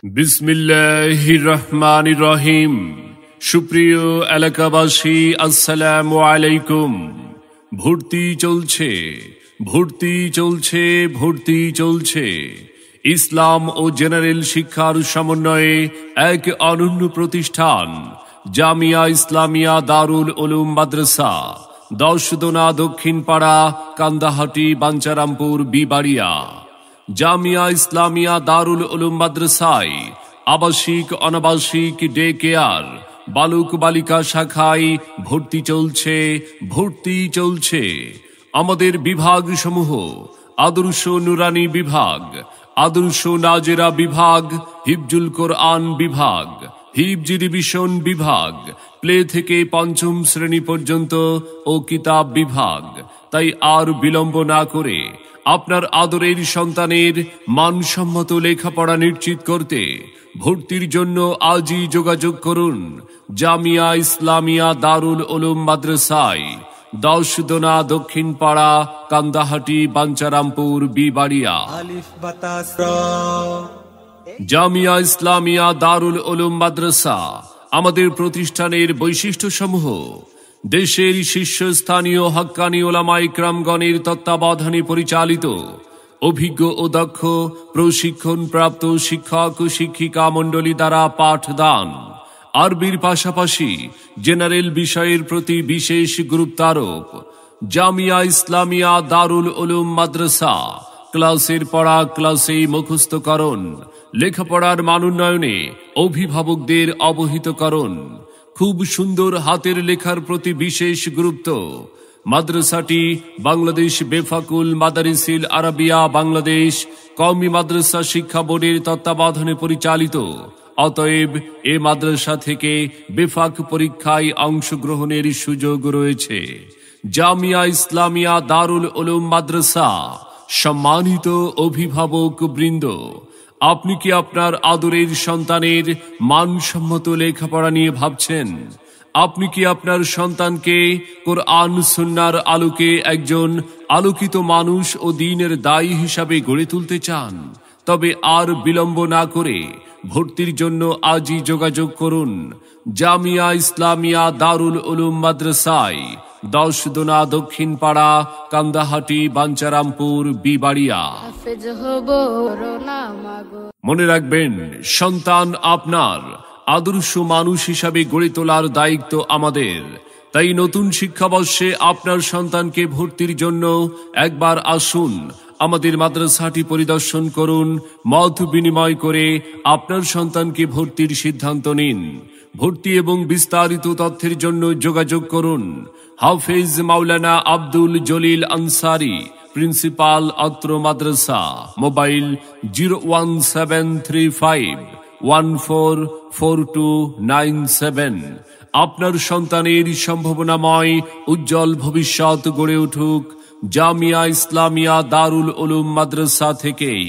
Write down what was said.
বিসমিল্লাহির রহমানির রহিম। সুপ্রিয় এলাকাবাসী, আসসালামু আলাইকুম। ভর্তি চলছে, ভর্তি চলছে, ভর্তি চলছে। ইসলাম ও জেনারেল শিক্ষার সমন্বয়ে এক অনন্য প্রতিষ্ঠান জামিয়া ইসলামিয়া দারুল উলুম মাদ্রাসা, 10 দোনা দক্ষিণ পাড়া, কান্দাহাটি, বাঞ্চারামপুর, বিবাড়িয়া। জামিয়া ইসলামিয়া দারুল উলুম মাদ্রাসায় আবাসিক অনাবাসিক ডে কেয়ার বালক বালিকা শাখায় ভর্তি চলছে, ভর্তি চলছে। আমাদের বিভাগ সমূহ: আদর্শ নুরানি বিভাগ, আদর্শ নাজেরা বিভাগ, হিফজুল কোরআন বিভাগ, হিফজ রিভিশন বিভাগ, প্লে থেকে 5ম শ্রেণী পর্যন্ত ও কিতাব বিভাগ। তাই আর বিলম্ব না করে আপনার আদরের সন্তানের মানসম্মত লেখাপড়া নিশ্চিত করতে ভর্তির জন্য আজই যোগাযোগ করুন জামিয়া ইসলামিয়া দারুল উলুম মাদ্রাসায়, 10 দোনা দক্ষিণ পাড়া, কান্দাহাটি, বাঞ্চারামপুর, বিবাড়িয়া। জামিয়া ইসলামিয়া দারুল উলুম মাদ্রাসা আমাদের প্রতিষ্ঠানের বৈশিষ্ট্যসমূহ: দেশের শীর্ষস্থানীয় হাক্কানি ওলামায়ে কেরামগণের তত্ত্বাবধানে পরিচালিত অভিজ্ঞ ও দক্ষ প্রশিক্ষণপ্রাপ্ত শিক্ষক ও শিক্ষিকা মণ্ডলী দ্বারা পাঠদান। আরবির পাশাপাশি জেনারেল বিষয়ের প্রতি বিশেষ গুরুত্বারোপ। জামিয়া ইসলামিয়া দারুল উলুম মাদ্রাসা ক্লাসের পড়া ক্লাসেই মুখস্থকরণ, লেখাপড়ার মানোন্নয়নে অভিভাবকদের অবহিতকরণ। খুব সুন্দর হাতের লেখার প্রতি বিশেষ গুরুত্ব। মাদ্রাসাটি বাংলাদেশ বেফাকুল মাদারিসিল আরাবিয়া বাংলাদেশ কওমি মাদ্রাসা শিক্ষা বোর্ডের তত্ত্বাবধানে পরিচালিত। অতএব এ মাদ্রাসা থেকে বেফাক পরীক্ষায় অংশগ্রহণের সুযোগ রয়েছে। জামিয়া ইসলামিয়া দারুল উলুম মাদ্রাসা। সম্মানিত অভিভাবক বৃন্দ, আপনি কি আপনার আদরের সন্তানের মানসম্মত লেখাপড়া নিয়ে ভাবছেন? আপনি কি আপনার সন্তানকে কোরআন সুন্নাহর আলোকে একজন আলোকিত মানুষ ও দ্বীনের দায়ী হিসাবে গড়ে তুলতে চান? তবে আর বিলম্ব না করে ভর্তির জন্য আজই যোগাযোগ করুন জামিয়া ইসলামিয়া দারুল উলুম মাদ্রাসায়, 10 দোনা দক্ষিণ পাড়া, কান্দাহাটি, বাঞ্চারামপুর, বিবাড়িয়া। মনে রাখবেন, সন্তান আপনার, আদর্শ মানুষ হিসাবে গড়ে তোলার দায়িত্ব আমাদের। তাই নতুন শিক্ষাবর্ষে আপনার সন্তানকে ভর্তির জন্য একবার আসুন, আমাদের মাদ্রাসাটি পরিদর্শন করুন, মত বিনিময় করে আপনার সন্তানকে ভর্তির সিদ্ধান্ত নিন। ভর্তি এবং বিস্তারিত তথ্যের জন্য যোগাযোগ করুন হাফেজ মাওলানা আব্দুল জলিল আনসারী, প্রিন্সিপাল, অত্র মাদ্রাসা। মোবাইল 01735144297। আপনার সন্তানের সম্ভাবনাময় উজ্জ্বল ভবিষ্যৎ গড়ে উঠুক জামিয়া ইসলামিয়া দারুল উলুম মাদ্রাসা থেকেই।